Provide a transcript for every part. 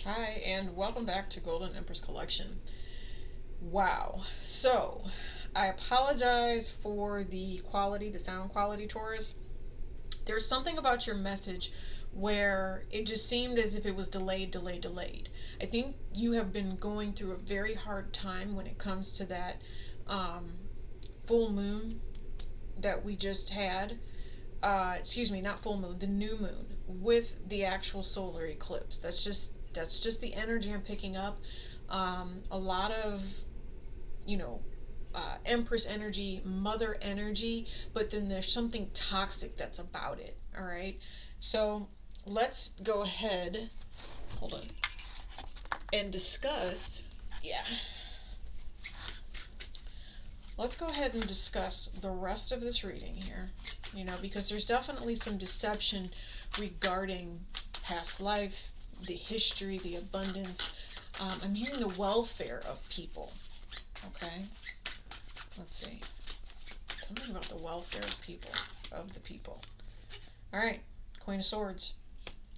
Hi, and welcome back to Golden Empress Collection. Wow. So, I apologize for the sound quality, Taurus. There's something about your message where it just seemed as if it was delayed, delayed, delayed. I think you have been going through a very hard time when it comes to that um, full moon that we just had. Excuse me, not full moon, the new moon with the actual solar eclipse. That's just the energy I'm picking up. A lot of you know Empress energy, mother energy, but then there's something toxic that's about it. All right, so let's go ahead. Hold on, and discuss. Yeah, let's go ahead and discuss the rest of this reading here. Because there's definitely some deception regarding past life, the history, the abundance. I'm hearing the welfare of people. Okay, let's see. Tell me about the welfare of people, of the people. All right, Queen of Swords.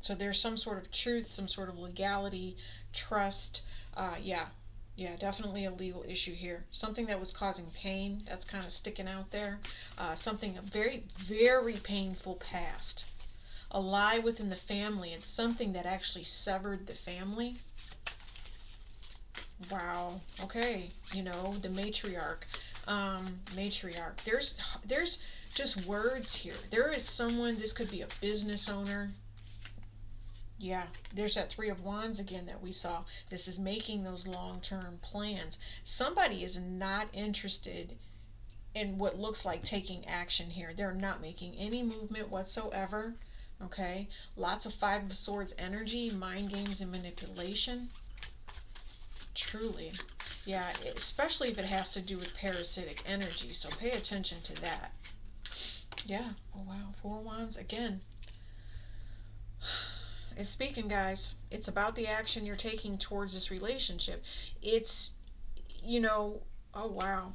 So there's some sort of truth, some sort of legality, trust. Yeah, yeah, definitely a legal issue here. Something that was causing pain, that's kind of sticking out there. Something, a very, very painful past. A lie within the family. It's something that actually severed the family. Wow. Okay. The matriarch. Matriarch. There's just words here. There is someone. This could be a business owner. Yeah, there's that Three of Wands again that we saw. This is making those long-term plans. Somebody is not interested in what looks like taking action here. They're not making any movement whatsoever. Okay, lots of Five of Swords energy, mind games, and manipulation. Truly. Yeah, especially if it has to do with parasitic energy. So pay attention to that. Yeah. Oh, wow. Four Wands again. It's speaking, guys. It's about the action you're taking towards this relationship. It's, oh, wow.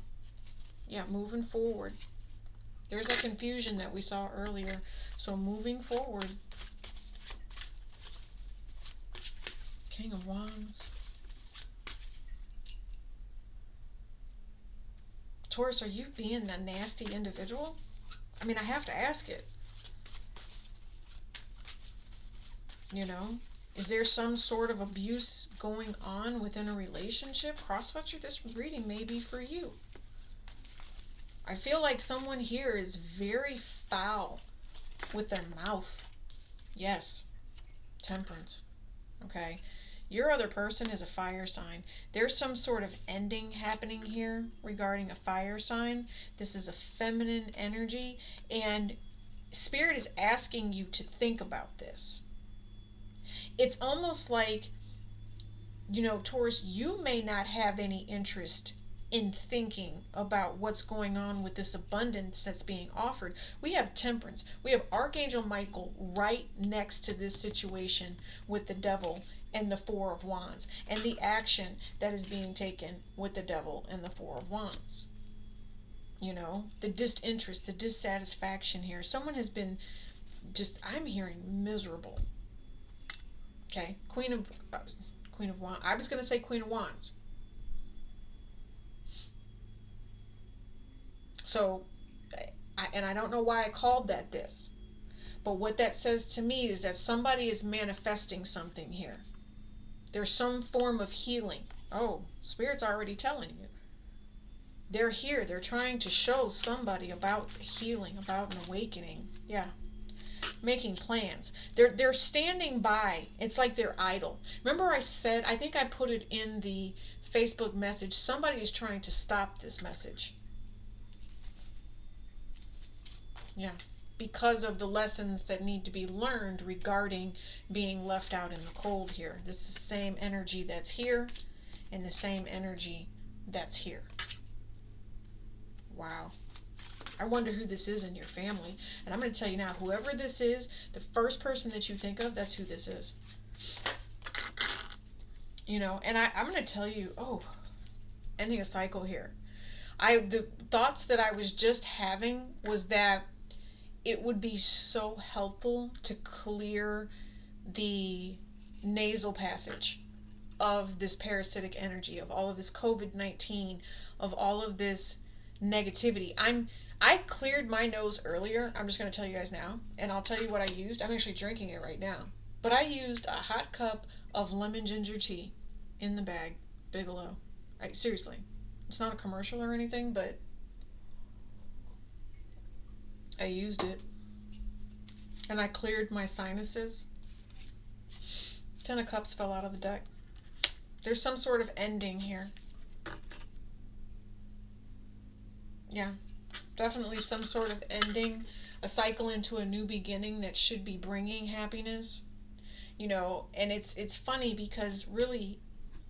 Yeah, moving forward. There's a confusion that we saw earlier. So moving forward. King of Wands. Taurus, are you being a nasty individual? I mean, I have to ask it. You know? Is there some sort of abuse going on within a relationship? Crosswatcher, this reading may be for you. I feel like someone here is very foul with their mouth. Yes, temperance. Okay. Your other person is a fire sign. There's some sort of ending happening here regarding a fire sign. This is a feminine energy, and Spirit is asking you to think about this. It's almost like, Taurus, you may not have any interest in thinking about what's going on with this abundance that's being offered. We have temperance. We have Archangel Michael right next to this situation with the devil and the Four of Wands, and the action that is being taken with the devil and the Four of Wands. The disinterest, the dissatisfaction here. Someone has been I'm hearing miserable. Okay, Queen of Wands. I was going to say Queen of Wands. So, I don't know why I called that this, but what that says to me is that somebody is manifesting something here. There's some form of healing. Oh, Spirit's already telling you. They're here. They're trying to show somebody about healing, about an awakening. Yeah. Making plans. They're standing by. It's like they're idle. Remember I said, I think I put it in the Facebook message, somebody is trying to stop this message. Yeah. Because of the lessons that need to be learned regarding being left out in the cold here. This is the same energy that's here and the same energy that's here. Wow. I wonder who this is in your family. And I'm going to tell you now, whoever this is, the first person that you think of, that's who this is. And I'm going to tell you, ending a cycle here. The thoughts that I was just having was that it would be so helpful to clear the nasal passage of this parasitic energy, of all of this COVID-19, of all of this negativity. I cleared my nose earlier. I'm just going to tell you guys now, and I'll tell you what I used. I'm actually drinking it right now. But I used a hot cup of lemon ginger tea in the bag, Bigelow. Seriously. It's not a commercial or anything, but I used it. And I cleared my sinuses. 10 of Cups fell out of the deck. There's some sort of ending here. Yeah, definitely some sort of ending, a cycle into a new beginning that should be bringing happiness. You know, and it's funny because really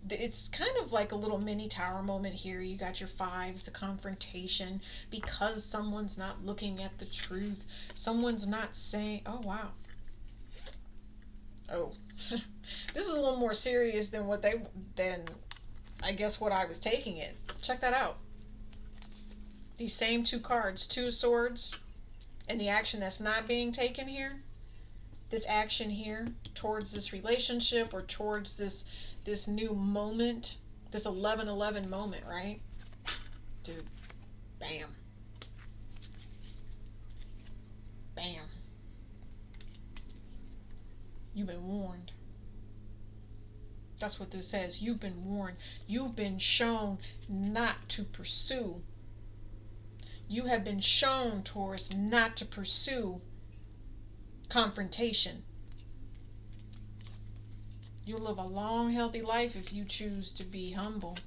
it's kind of like a little mini tower moment here. You got your fives, the confrontation, because someone's not looking at the truth. Someone's not saying, oh, wow. Oh, this is a little more serious than I guess what I was taking it. Check that out. These same two cards, Two of Swords, and the action that's not being taken here. This action here towards this relationship or towards this new moment, this 11-11 moment, right? Dude, bam. Bam. You've been warned. That's what this says. You've been warned. You've been shown not to pursue. You have been shown, Taurus, not to pursue confrontation. You'll live a long, healthy life if you choose to be humble.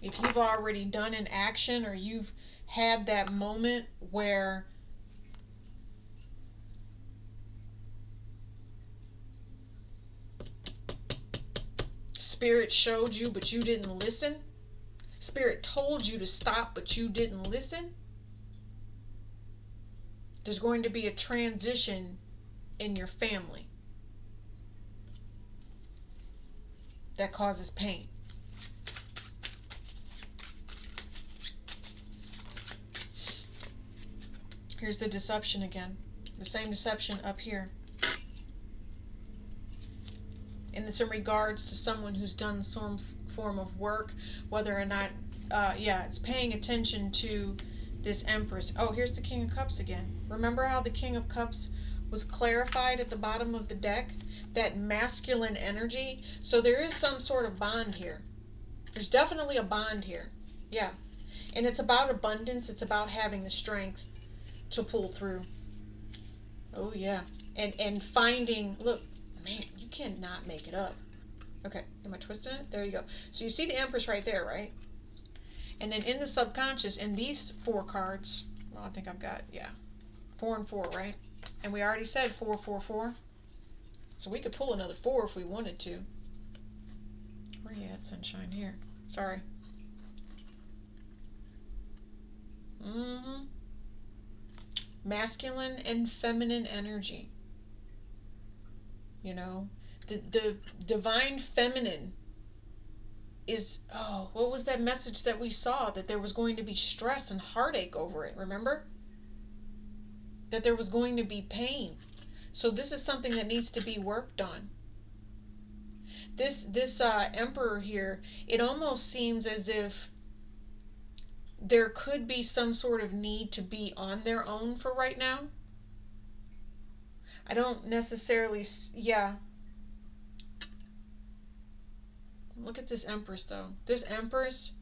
If you've already done an action or you've had that moment where Spirit showed you but you didn't listen, Spirit told you to stop but you didn't listen, there's going to be a transition in your family that causes pain. Here's the deception again. The same deception up here. And it's in regards to someone who's done some form of work, whether or not, it's paying attention to this Empress. Oh, here's the King of Cups again. Remember how the King of Cups was clarified at the bottom of the deck? That masculine energy. So there is some sort of bond here. There's definitely a bond here. Yeah. And it's about abundance. It's about having the strength to pull through. Oh, yeah. And finding, look, man, you cannot make it up. Okay, am I twisting it? There you go. So you see the Empress right there, right? And then in the subconscious, in these four cards, well, I think I've got, 4 and 4, right? And we already said 4, 4, 4. So we could pull another 4 if we wanted to. Where you at, sunshine? Here. Sorry. Masculine and feminine energy. You know, the divine feminine is, what was that message that we saw? That there was going to be stress and heartache over it, remember? That there was going to be pain. So this is something that needs to be worked on. This Emperor here, it almost seems as if there could be some sort of need to be on their own for right now. I don't necessarily, Look at this Empress, though. This Empress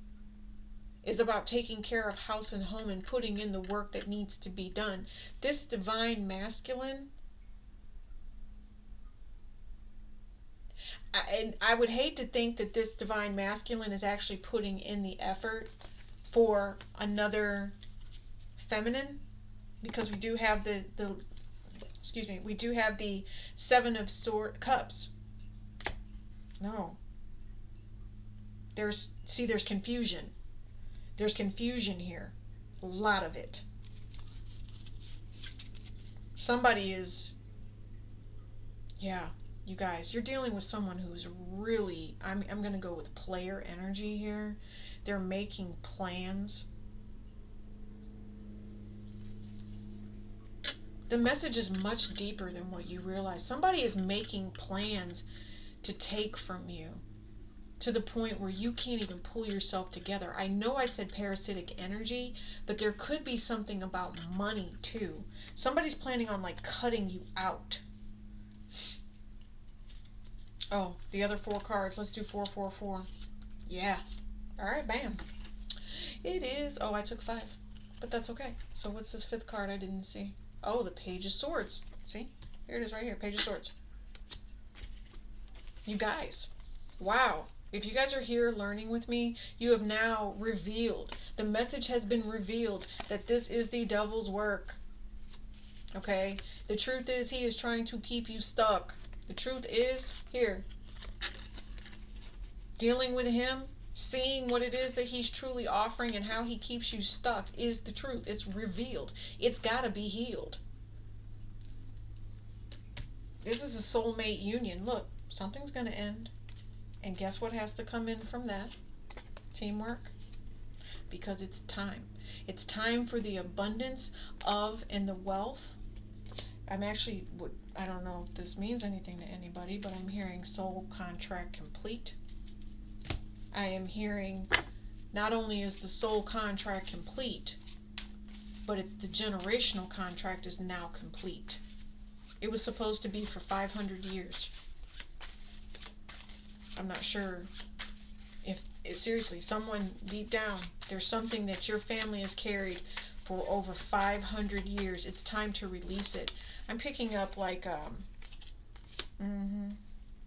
is about taking care of house and home and putting in the work that needs to be done. This divine masculine, and I would hate to think that this divine masculine is actually putting in the effort for another feminine, because we do have we do have the 7 of Cups. No. There's confusion. There's confusion here. A lot of it. Somebody is, you guys, you're dealing with someone who's really, I'm going to go with player energy here. They're making plans. The message is much deeper than what you realize. Somebody is making plans to take from you to the point where you can't even pull yourself together. I know I said parasitic energy, but there could be something about money too. Somebody's planning on like cutting you out. Oh, the other 4 cards. Let's do 4, 4, 4. Yeah. All right, bam. It is. Oh, I took 5, but that's okay. So what's this 5th card I didn't see? Oh, the Page of Swords. See? Here it is right here. Page of Swords. You guys. Wow. If you guys are here learning with me, you have now revealed. The message has been revealed that this is the devil's work. Okay? The truth is he is trying to keep you stuck. The truth is here. Dealing with him, seeing what it is that he's truly offering and how he keeps you stuck is the truth. It's revealed. It's got to be healed. This is a soulmate union. Look, something's going to end. And guess what has to come in from that? Teamwork. Because it's time. It's time for the abundance of and the wealth. I'm actually, I don't know if this means anything to anybody, but I'm hearing soul contract complete. I am hearing not only is the soul contract complete, but it's the generational contract is now complete. It was supposed to be for 500 years. I'm not sure if seriously, someone deep down, there's something that your family has carried for over 500 years. It's time to release it. I'm picking up like,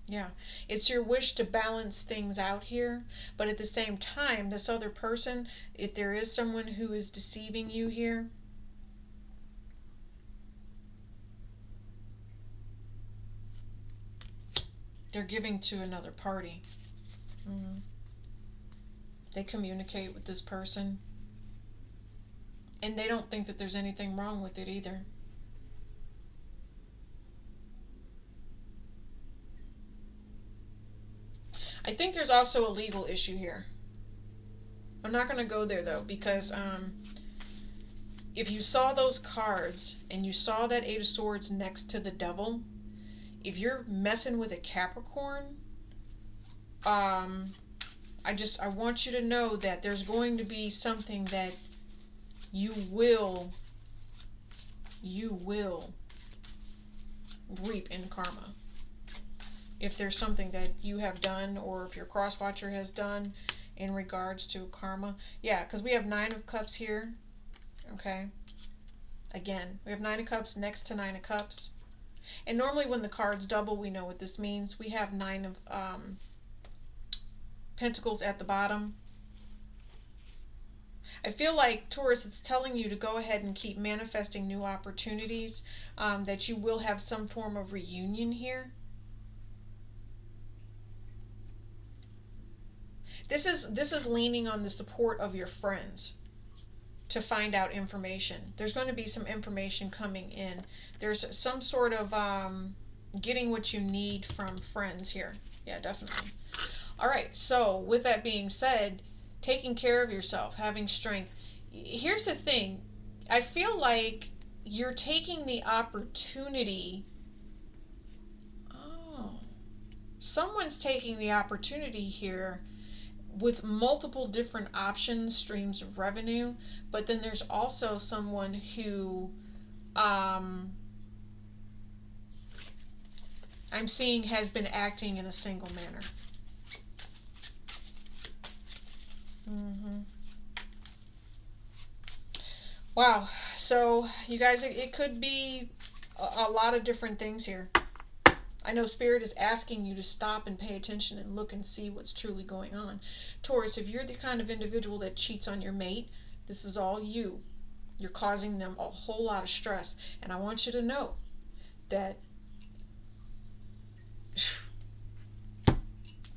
yeah, it's your wish to balance things out here, but at the same time, this other person, if there is someone who is deceiving you here, they're giving to another party. They communicate with this person, and they don't think that there's anything wrong with it either. I think there's also a legal issue here. I'm not going to go there though, because if you saw those cards and you saw that 8 of Swords next to the Devil, if you're messing with a Capricorn, I want you to know that there's going to be something that you will reap in karma. If there's something that you have done, or if your cross-watcher has done in regards to karma. Yeah, because we have 9 of Cups here. Okay. Again, we have 9 of Cups next to 9 of Cups. And normally when the cards double, we know what this means. We have 9 of Pentacles at the bottom. I feel like, Taurus, it's telling you to go ahead and keep manifesting new opportunities, that you will have some form of reunion here. This is leaning on the support of your friends to find out information. There's going to be some information coming in. There's some sort of getting what you need from friends here. Yeah, definitely. All right, so with that being said, taking care of yourself, having strength. Here's the thing. I feel like you're taking the opportunity. Oh, someone's taking the opportunity here with multiple different options, streams of revenue, but then there's also someone who I'm seeing has been acting in a single manner. Wow, so you guys, it could be a lot of different things here. I know Spirit is asking you to stop and pay attention and look and see what's truly going on. Taurus, if you're the kind of individual that cheats on your mate, this is all you. You're causing them a whole lot of stress. And I want you to know that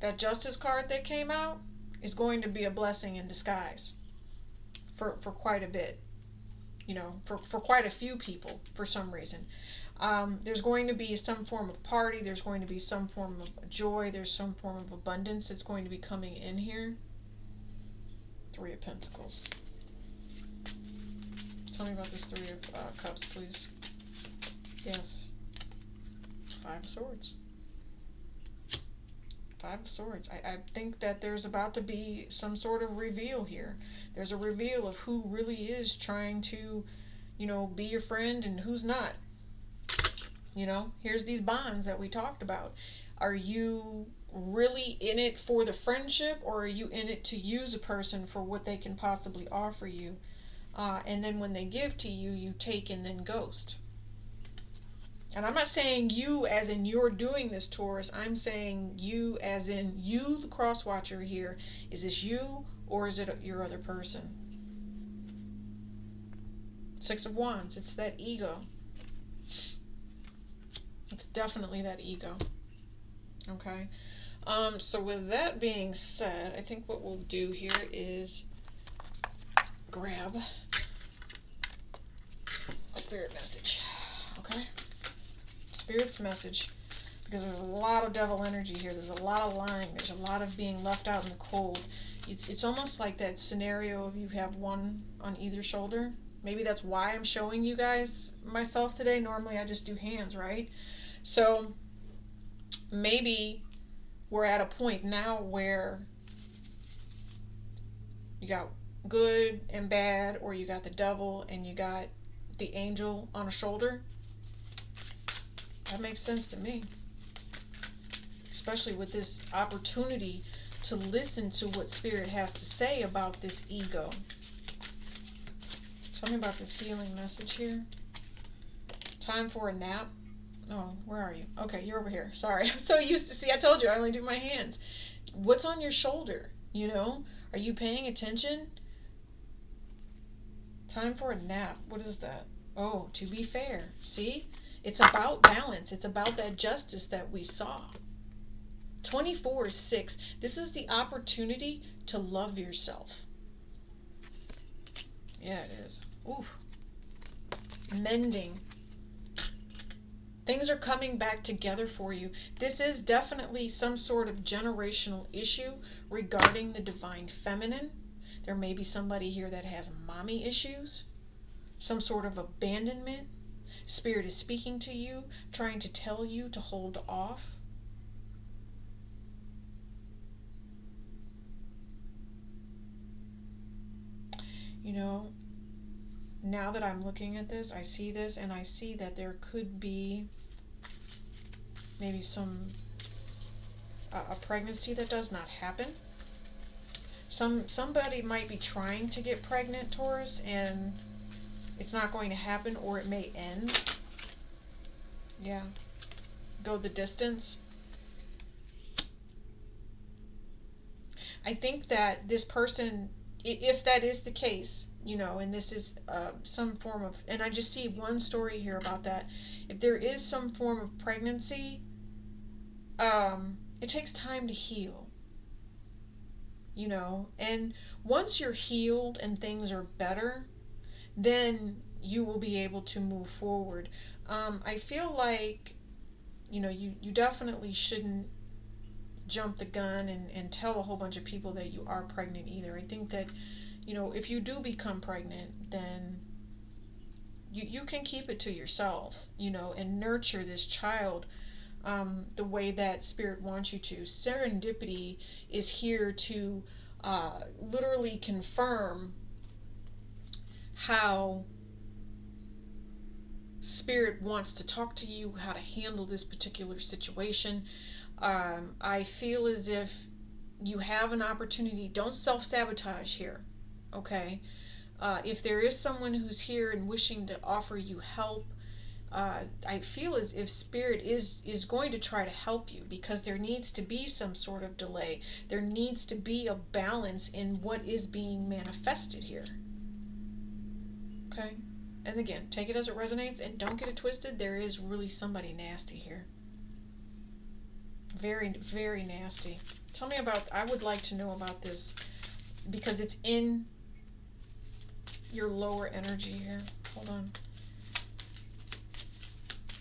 that Justice card that came out is going to be a blessing in disguise for quite a bit. You know, for quite a few people for some reason. There's going to be some form of party. There's going to be some form of joy. There's some form of abundance that's going to be coming in here. 3 of Pentacles. Tell me about this 3 of Cups, please. Yes. 5 of Swords. 5 of Swords. I think that there's about to be some sort of reveal here. There's a reveal of who really is trying to, be your friend and who's not. Here's these bonds that we talked about. Are you really in it for the friendship, or are you in it to use a person for what they can possibly offer you? And then when they give to you, you take and then ghost. And I'm not saying you as in you're doing this, Taurus. I'm saying you as in you, the cross watcher here. Is this you, or is it your other person? 6 of Wands. It's that ego. It's definitely that ego. Okay. So with that being said, I think what we'll do here is grab a spirit message. Okay? Spirit's message. Because there's a lot of devil energy here. There's a lot of lying. There's a lot of being left out in the cold. It's almost like that scenario of you have one on either shoulder. Maybe that's why I'm showing you guys myself today. Normally I just do hands, right? So maybe we're at a point now where you got good and bad, or you got the devil and you got the angel on a shoulder. That makes sense to me. Especially with this opportunity to listen to what Spirit has to say about this ego. Tell me about this healing message here. Time for a nap. Oh, where are you? Okay, you're over here. Sorry. I'm so used to, see, I told you I only do my hands. What's on your shoulder? Are you paying attention? Time for a nap. What is that? Oh, to be fair. See? It's about balance. It's about that justice that we saw. 24 is 6. This is the opportunity to love yourself. Yeah, it is. Ooh. Mending. Things are coming back together for you. This is definitely some sort of generational issue regarding the divine feminine. There may be somebody here that has mommy issues, some sort of abandonment. Spirit is speaking to you, trying to tell you to hold off. Now that I'm looking at this, I see this, and I see that there could be maybe a pregnancy that does not happen. Somebody might be trying to get pregnant, Taurus, and it's not going to happen, or it may end. Yeah. Go the distance. I think that this person, if that is the case, and this is some form of, and I just see one story here about that. If there is some form of pregnancy, it takes time to heal. And once you're healed and things are better, then you will be able to move forward. I feel like, you definitely shouldn't jump the gun and tell a whole bunch of people that you are pregnant either. I think that, if you do become pregnant, then you can keep it to yourself, and nurture this child the way that Spirit wants you to. Serendipity is here to literally confirm how Spirit wants to talk to you, how to handle this particular situation. I feel as if you have an opportunity. Don't self-sabotage here, okay? If there is someone who's here and wishing to offer you help, I feel as if Spirit is going to try to help you, because there needs to be some sort of delay. There needs to be a balance in what is being manifested here. Okay? And again, take it as it resonates, and don't get it twisted. There is really somebody nasty here. Very, very nasty. Tell me about, I would like to know about this, because it's in your lower energy here. Hold on.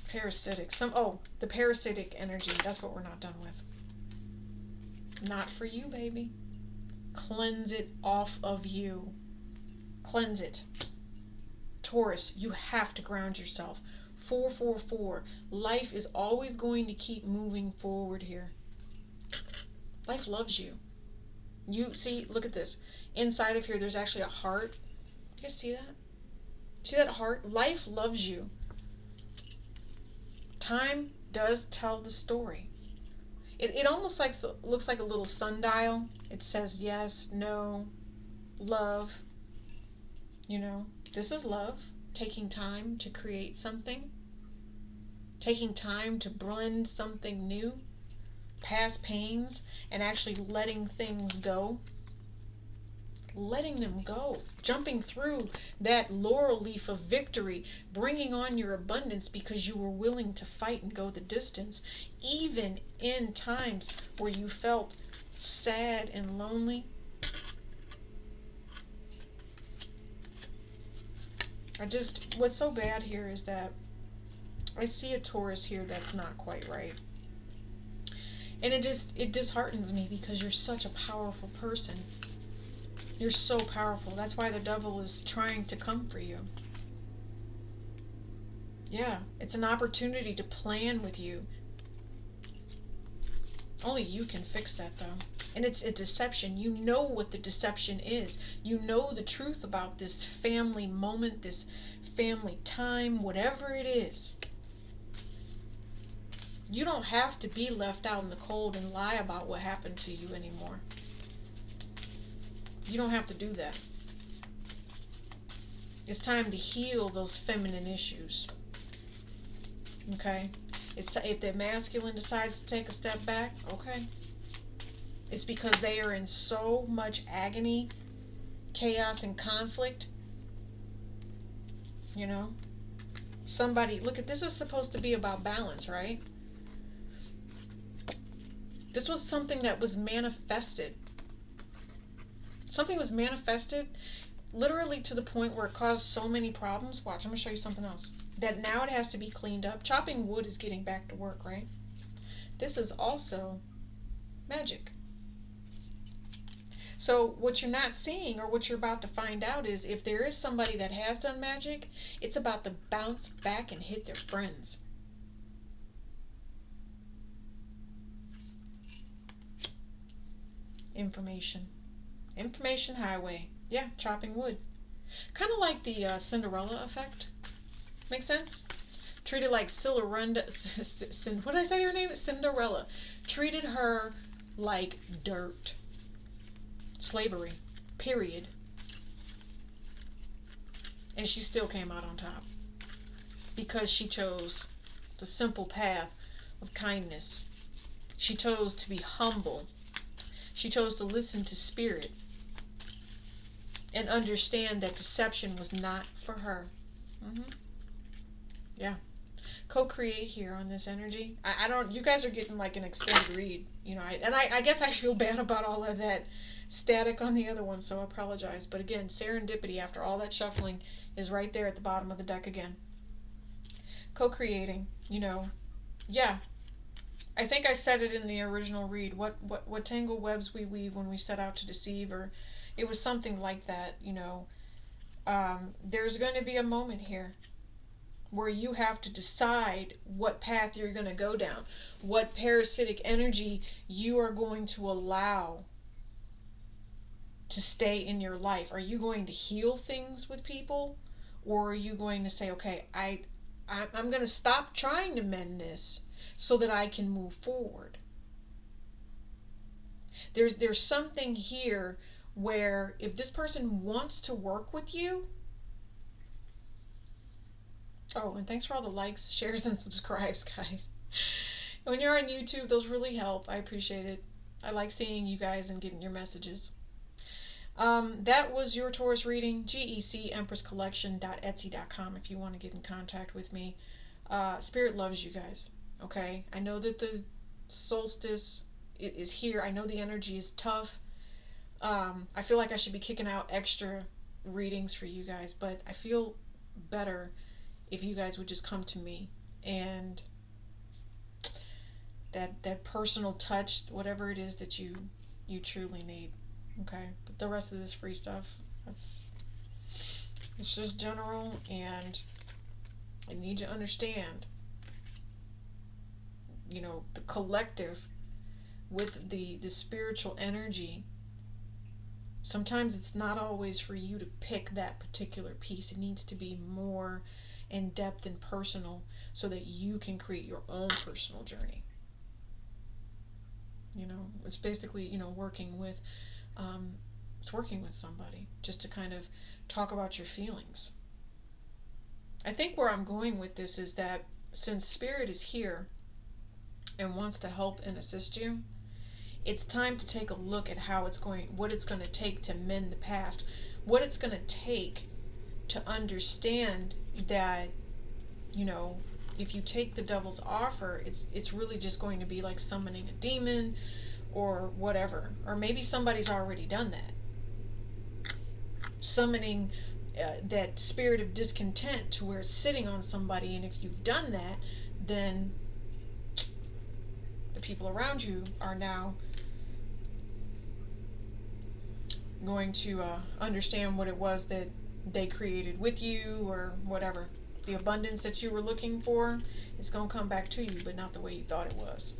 Parasitic. The parasitic energy. That's what we're not done with. Not for you, baby. Cleanse it off of you. Cleanse it. Taurus, you have to ground yourself. 444. Life is always going to keep moving forward here. Life loves you. You see, look at this. Inside of here, there's actually a heart. You guys see that? See that heart? Life loves you. Time does tell the story. It almost like looks like a little sundial. It says yes, no, love. You know, this is love. Taking time to create something. Taking time to blend something new. Past pains and actually letting things go. Letting them go. Jumping through that laurel leaf of victory. Bringing on your abundance because you were willing to fight and go the distance. Even in times where you felt sad and lonely. What's so bad here is that I see a Taurus here that's not quite right. And it disheartens me because you're such a powerful person. You're so powerful. That's why the devil is trying to come for you. Yeah, it's an opportunity to plan with you. Only you can fix that though. And it's a deception. You know what the deception is. You know the truth about this family moment, this family time, whatever it is. You don't have to be left out in the cold and lie about what happened to you anymore. You don't have to do that. It's time to heal those feminine issues. Okay? If the masculine decides to take a step back, okay. It's because they are in so much agony, chaos, and conflict. You know? Somebody, look at this, is supposed to be about balance, right? This was something that was manifested. Something was manifested literally to the point where it caused so many problems. Watch, I'm going to show you something else. That now it has to be cleaned up. Chopping wood is getting back to work, right? This is also magic. So what you're not seeing, or what you're about to find out, is if there is somebody that has done magic, it's about to bounce back and hit their friends. Information highway. Yeah, chopping wood. Kind of like the Cinderella effect. Make sense? Treated like what did I say her name? Cinderella. Treated her like dirt. Slavery. Period. And she still came out on top. Because she chose the simple path of kindness. She chose to be humble. She chose to listen to spirit and understand that deception was not for her. Yeah. Co-create here on this energy. I don't, you guys are getting like an extended read, you know, I guess I feel bad about all of that static on the other one, so I apologize. But again, serendipity after all that shuffling is right there at the bottom of the deck again. Co-creating, you know, yeah. I think I said it in the original read. What tangle webs we weave when we set out to deceive, or it was something like that, you know. There's going to be a moment here where you have to decide what path you're going to go down, what parasitic energy you are going to allow to stay in your life. Are you going to heal things with people, or are you going to say, okay, I'm going to stop trying to mend this so that I can move forward? There's something here where if this person wants to work with you. Oh, and thanks for all the likes, shares, and subscribes, guys. When you're on YouTube, those really help. I appreciate it. I like seeing you guys and getting your messages. That was your Taurus reading. GEC EmpressCollection.etsy.com if you want to get in contact with me. Spirit loves you guys. Okay, I know that the solstice is here. I know the energy is tough. I feel like I should be kicking out extra readings for you guys, but I feel better if you guys would just come to me and that personal touch, whatever it is that you truly need. Okay, but the rest of this free stuff, it's just general, and I need you to understand, the collective with the spiritual energy. Sometimes it's not always for you to pick that particular piece. It needs to be more in depth and personal so that you can create your own personal journey. It's basically, working with somebody just to kind of talk about your feelings. I think where I'm going with this is that since Spirit is here and wants to help and assist you, it's time to take a look at what it's going to take to mend the past, what it's going to take to understand that, if you take the devil's offer, it's really just going to be like summoning a demon or whatever. Or maybe somebody's already done that. Summoning that spirit of discontent to where it's sitting on somebody, and if you've done that, then the people around you are now going to understand what it was that they created with you or whatever. The abundance that you were looking for is going to come back to you, but not the way you thought it was.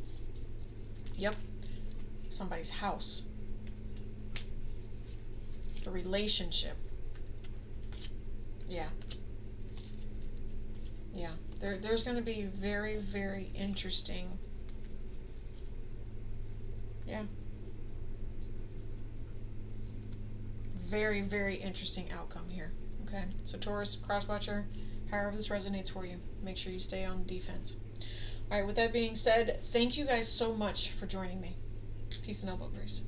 Yep. Somebody's house. The relationship. Yeah. Yeah. There's going to be very, very interesting. Yeah. Very, very interesting outcome here. Okay. So Taurus, Crosswatcher, however this resonates for you, make sure you stay on defense. All right. With that being said, thank you guys so much for joining me. Peace and elbow grease.